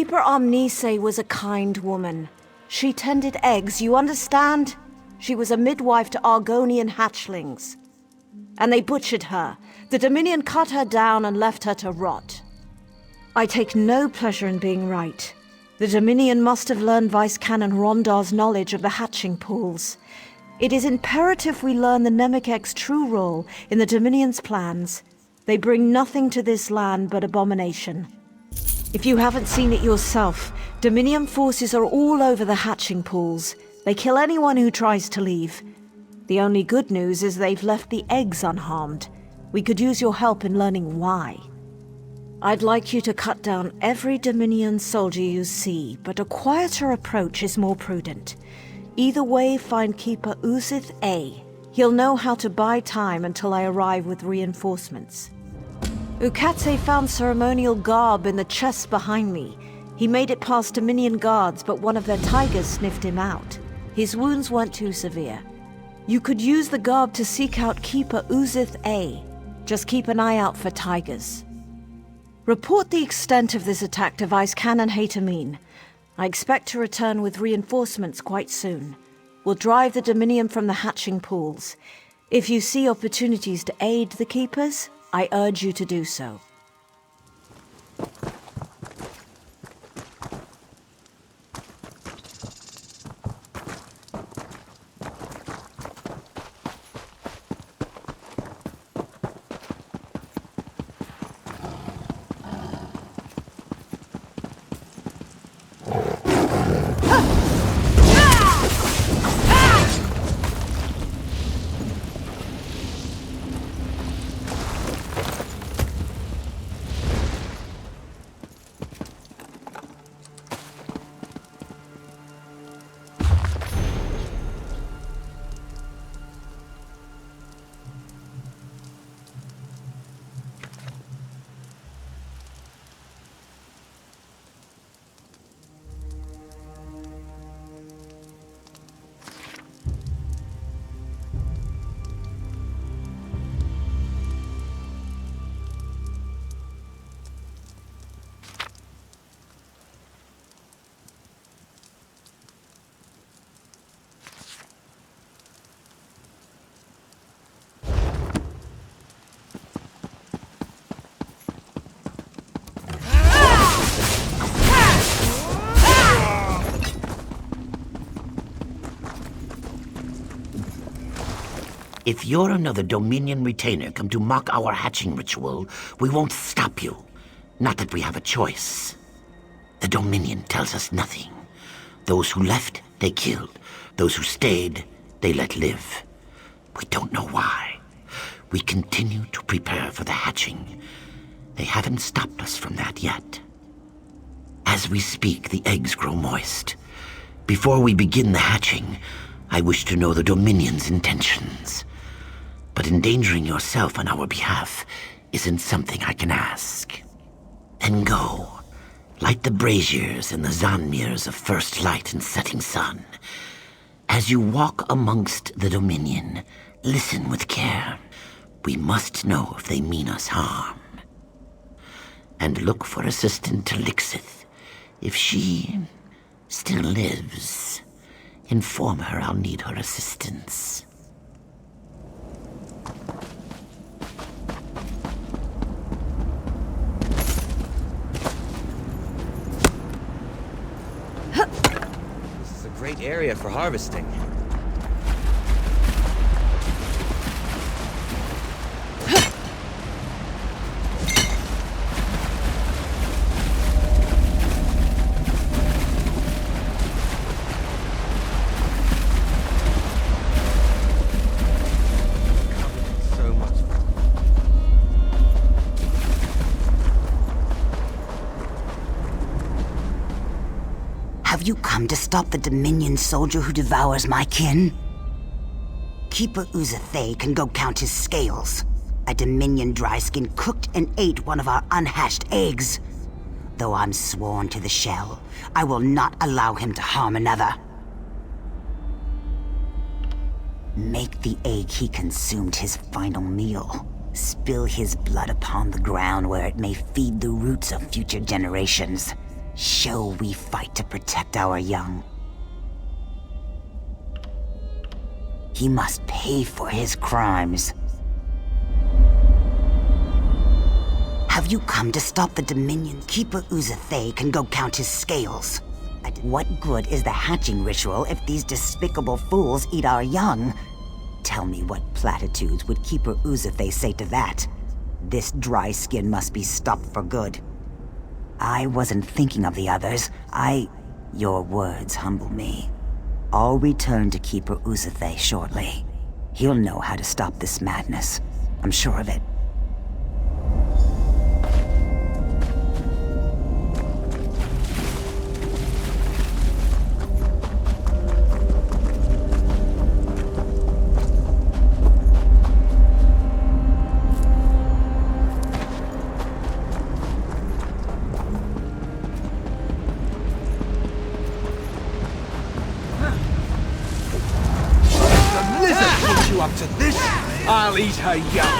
Keeper Amnise was a kind woman. She tended eggs, you understand? She was a midwife to Argonian hatchlings. And they butchered her. The Dominion cut her down and left her to rot. I take no pleasure in being right. The Dominion must have learned Vice Canon Rondar's knowledge of the hatching pools. It is imperative we learn the Nemikek's true role in the Dominion's plans. They bring nothing to this land but abomination. If you haven't seen it yourself, Dominion forces are all over the hatching pools. They kill anyone who tries to leave. The only good news is they've left the eggs unharmed. We could use your help in learning why. I'd like you to cut down every Dominion soldier you see, but a quieter approach is more prudent. Either way, find Keeper Uzith A. He'll know how to buy time until I arrive with reinforcements. Ukatse found ceremonial garb in the chest behind me. He made it past Dominion guards, but one of their tigers sniffed him out. His wounds weren't too severe. You could use the garb to seek out Keeper Uzith A. Just keep an eye out for tigers. Report the extent of this attack to Vice Canon Haytamine. I expect to return with reinforcements quite soon. We'll drive the Dominion from the hatching pools. If you see opportunities to aid the Keepers, I urge you to do so. If you're another Dominion retainer come to mock our hatching ritual, we won't stop you. Not that we have a choice. The Dominion tells us nothing. Those who left, they killed. Those who stayed, they let live. We don't know why. We continue to prepare for the hatching. They haven't stopped us from that yet. As we speak, the eggs grow moist. Before we begin the hatching, I wish to know the Dominion's intentions. But endangering yourself on our behalf isn't something I can ask. Then go. Light the braziers and the Zanmirs of first light and setting sun. As you walk amongst the Dominion, listen with care. We must know if they mean us harm. And look for Assistant Talixith. If she still lives, inform her I'll need her assistance. This is a great area for harvesting. Have you come to stop the Dominion soldier who devours my kin? Keeper Uzathay can go count his scales. A Dominion dryskin cooked and ate one of our unhatched eggs. Though I'm sworn to the shell, I will not allow him to harm another. Make the egg he consumed his final meal. Spill his blood upon the ground where it may feed the roots of future generations. Show we fight to protect our young. He must pay for his crimes. Have you come to stop the Dominion? Keeper Uzathay can go count his scales. What good is the hatching ritual if these despicable fools eat our young? Tell me what platitudes would Keeper Uzathay say to that? This dry skin must be stopped for good. I wasn't thinking of the others. Your words humble me. I'll return to Keeper Uzathay shortly. He'll know how to stop this madness. I'm sure of it. Up to this, I'll eat her young.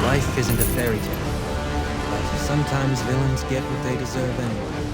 Life isn't a fairy tale, but sometimes villains get what they deserve anyway.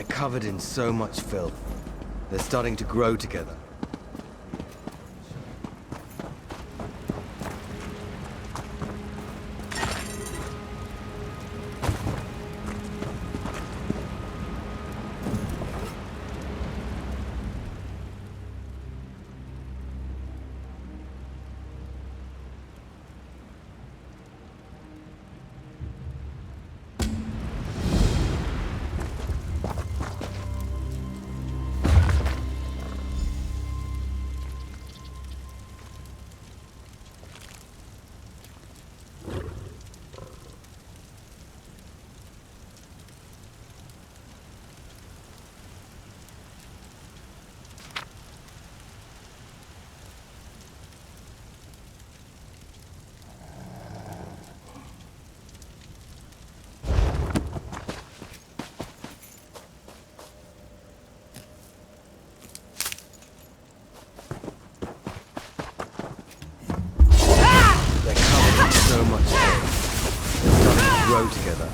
Covered in so much filth. They're starting to grow together. Grow together.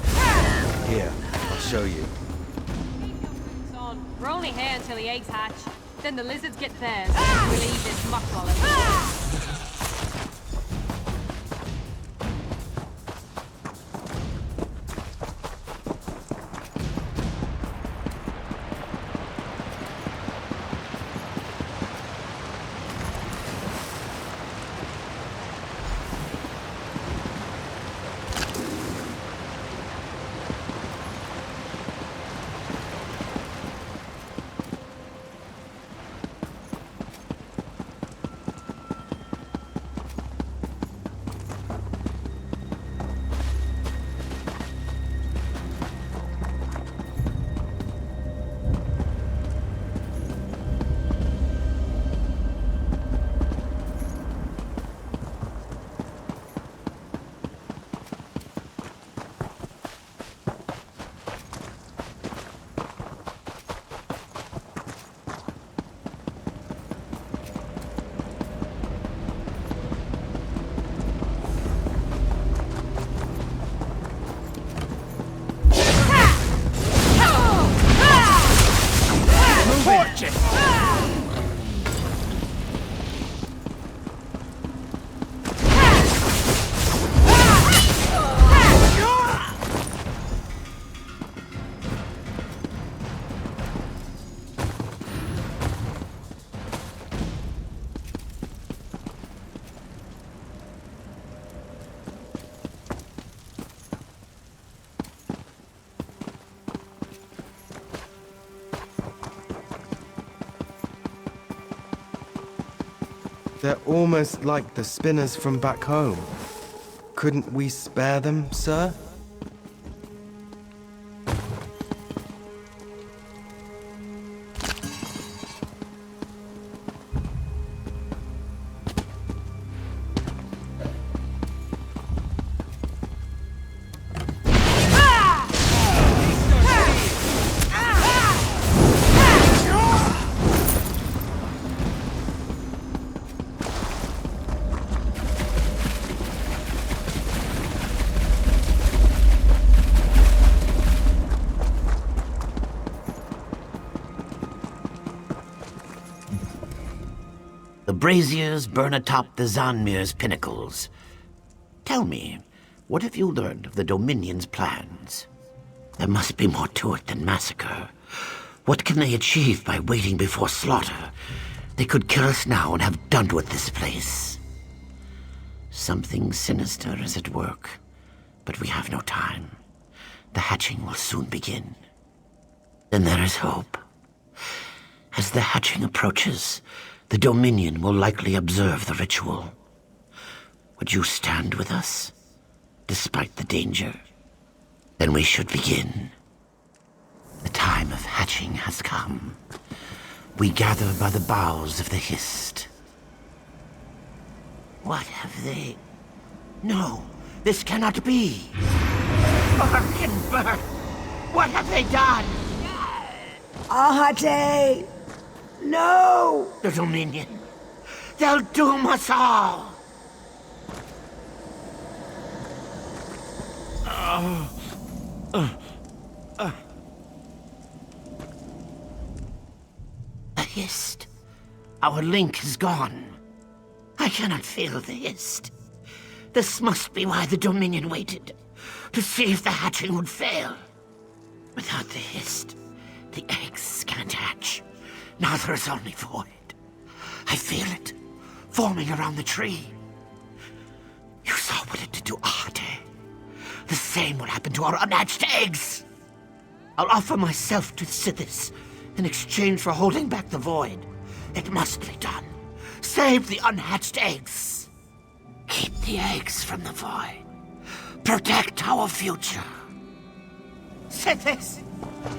Here, I'll show you. We're only here until the eggs hatch. Then the lizards get theirs. We'll eat this muckball as well. They're almost like the spinners from back home. Couldn't we spare them, sir? braziers burn atop the Zanmir's pinnacles. Tell me, what have you learned of the Dominion's plans? There must be more to it than massacre. What can they achieve by waiting before slaughter? They could kill us now and have done with this place. Something sinister is at work, but we have no time. The hatching will soon begin. Then there is hope. As the hatching approaches, the Dominion will likely observe the ritual. Would you stand with us, despite the danger? Then we should begin. The time of hatching has come. We gather by the boughs of the Hist. What have they... No, this cannot be. Birth! What have they done? Ahate! No! The Dominion. They'll doom us all. The Hist. Our link is gone. I cannot feel the Hist. This must be why the Dominion waited, to see if the hatching would fail. Without the Hist, the eggs can't hatch. Now there is only void. I feel it, forming around the tree. You saw what it did to Ahate. The same will happen to our unhatched eggs. I'll offer myself to Sithis in exchange for holding back the void. It must be done. Save the unhatched eggs. Keep the eggs from the void. Protect our future. Sithis,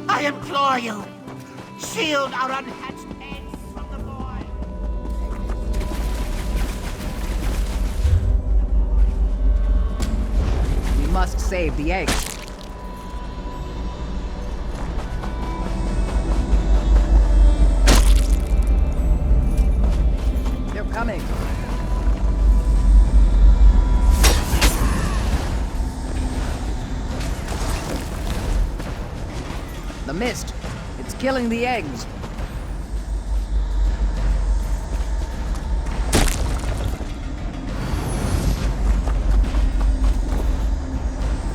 I implore you. Shield our unhatched eggs from the void. We must save the eggs. They're coming. The mist. It's killing the eggs.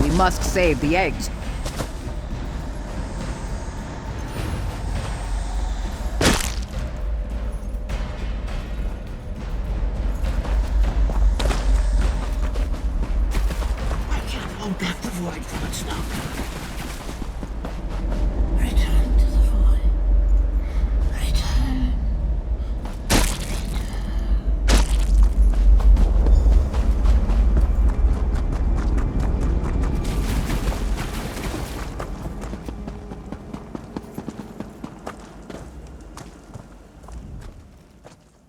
We must save the eggs. I can't hold back the void for much longer. Return to the void. Return.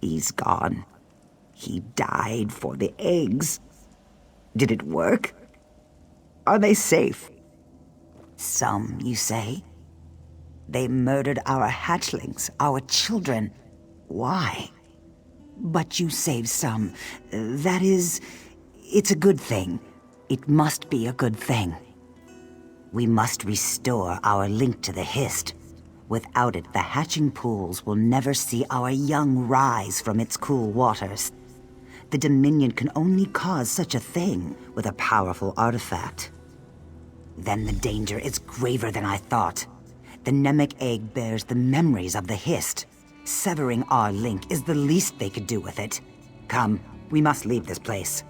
He's gone. He died for the eggs. Did it work? Are they safe? Some, you say? They murdered our hatchlings, our children. Why? But you saved some. That is, it's a good thing. It must be a good thing. We must restore our link to the Hist. Without it, the hatching pools will never see our young rise from its cool waters. The Dominion can only cause such a thing with a powerful artifact. Then the danger is graver than I thought. The Namek egg bears the memories of the Hist. Severing our link is the least they could do with it. Come, we must leave this place.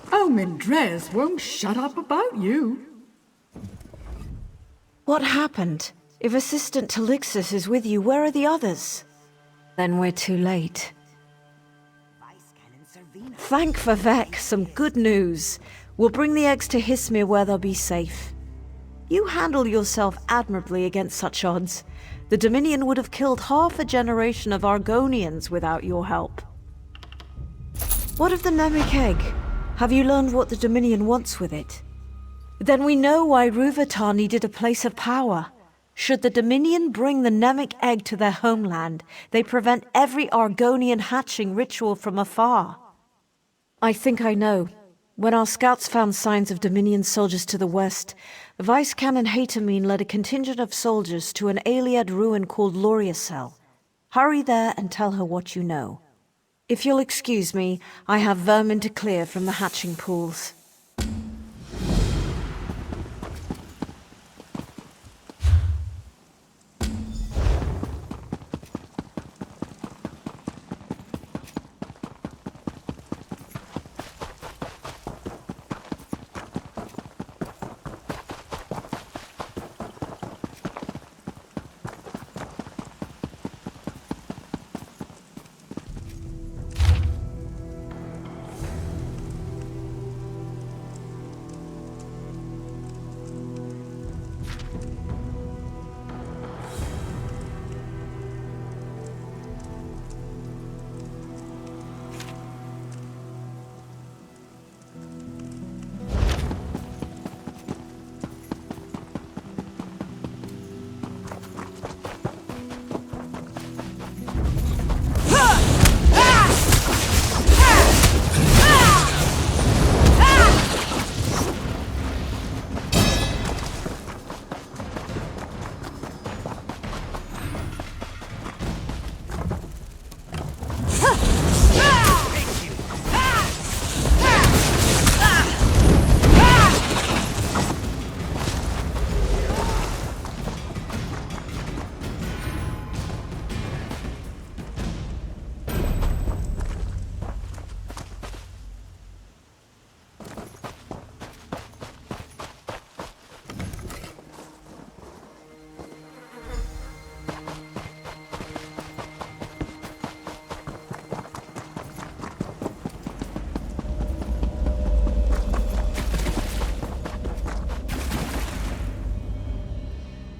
Oh, Mindres won't shut up about you. What happened? If Assistant Talixis is with you, where are the others? Then we're too late. Thank Vivek, some good news. We'll bring the eggs to Hismir where they'll be safe. You handle yourself admirably against such odds. The Dominion would have killed half a generation of Argonians without your help. What of the Namek egg? Have you learned what the Dominion wants with it? Then we know why Rúvatar needed a place of power. Should the Dominion bring the Namek egg to their homeland, they prevent every Argonian hatching ritual from afar. I think I know. When our scouts found signs of Dominion soldiers to the west, Vice Canon Hatamine led a contingent of soldiers to an Ayleid ruin called Loriacel. Hurry there and tell her what you know. If you'll excuse me, I have vermin to clear from the hatching pools.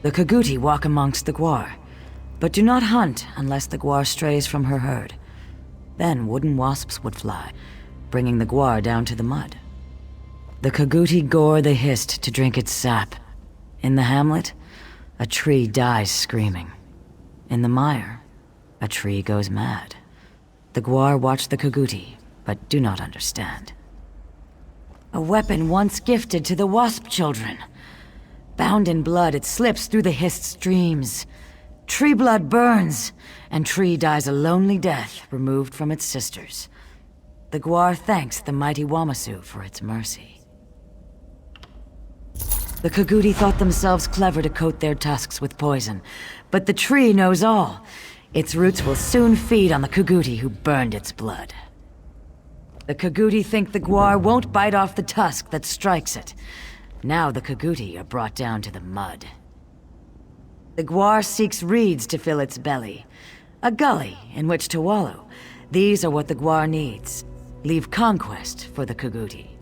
The Kaguti walk amongst the Gwar, but do not hunt unless the Gwar strays from her herd. Then wooden wasps would fly, bringing the Gwar down to the mud. The Kaguti gore the Hist to drink its sap. In the hamlet, a tree dies screaming. In the mire, a tree goes mad. The Gwar watch the Kaguti, but do not understand. A weapon once gifted to the Wasp children. Bound in blood, it slips through the Hist's dreams. Tree blood burns, and Tree dies a lonely death removed from its sisters. The Gwar thanks the mighty Wamasu for its mercy. The Kaguti thought themselves clever to coat their tusks with poison, but the tree knows all. Its roots will soon feed on the Kaguti who burned its blood. The Kaguti think the Gwar won't bite off the tusk that strikes it. Now the Kaguti are brought down to the mud. The Gwar seeks reeds to fill its belly. A gully in which to wallow. These are what the Gwar needs. Leave conquest for the Kaguti.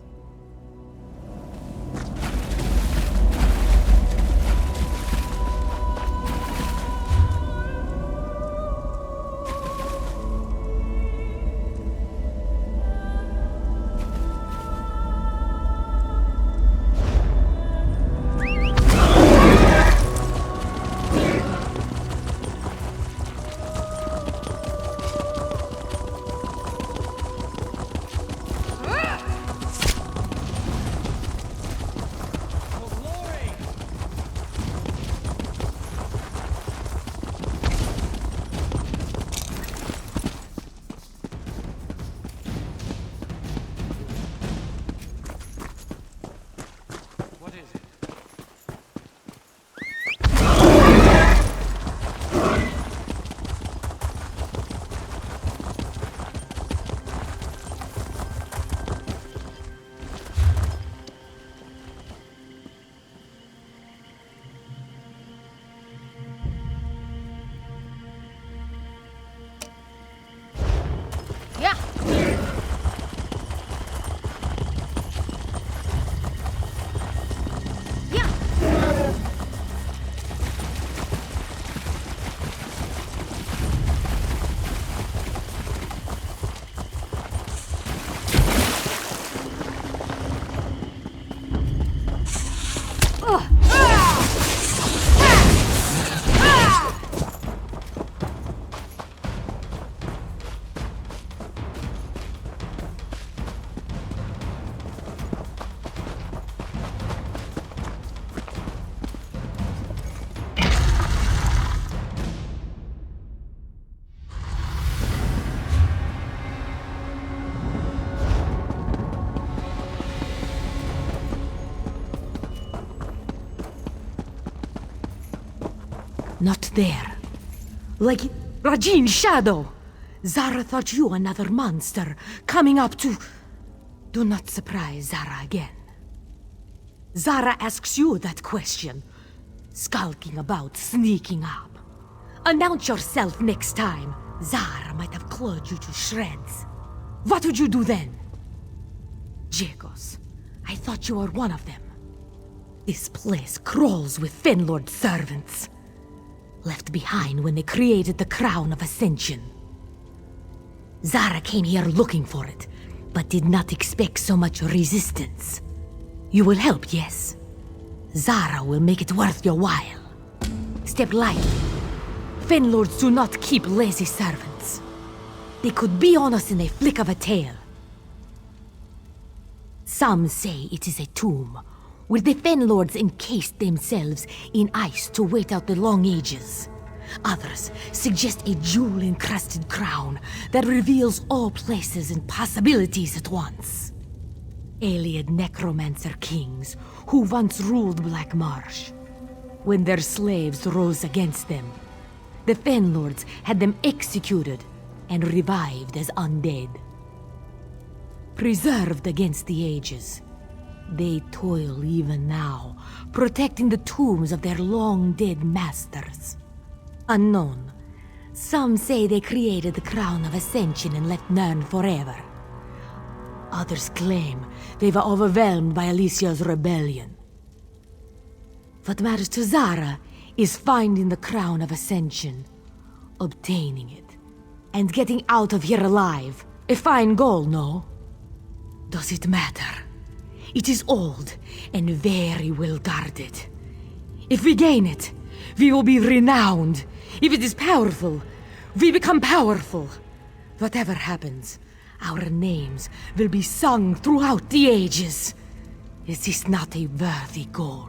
Not there. Like Rajin's shadow. Zara thought you another monster, coming up to... Do not surprise Zara again. Zara asks you that question. Skulking about, sneaking up. Announce yourself next time. Zara might have clawed you to shreds. What would you do then? Jekos, I thought you were one of them. This place crawls with Fenlord servants. Left behind when they created the Crown of Ascension. Zara came here looking for it, but did not expect so much resistance. You will help, yes? Zara will make it worth your while. Step lightly. Fenlords do not keep lazy servants. They could be on us in a flick of a tail. Some say it is a tomb, where the Fenlords encased themselves in ice to wait out the long ages. Others suggest a jewel-encrusted crown that reveals all places and possibilities at once. Alien necromancer kings who once ruled Black Marsh. When their slaves rose against them, the Fenlords had them executed and revived as undead. Preserved against the ages, they toil even now, protecting the tombs of their long-dead masters. Unknown, some say they created the Crown of Ascension and left Nirn forever. Others claim they were overwhelmed by Alicia's rebellion. What matters to Zara is finding the Crown of Ascension, obtaining it, and getting out of here alive. A fine goal, no? Does it matter? It is old and very well guarded. If we gain it, we will be renowned. If it is powerful, we become powerful. Whatever happens, our names will be sung throughout the ages. Is this not a worthy goal?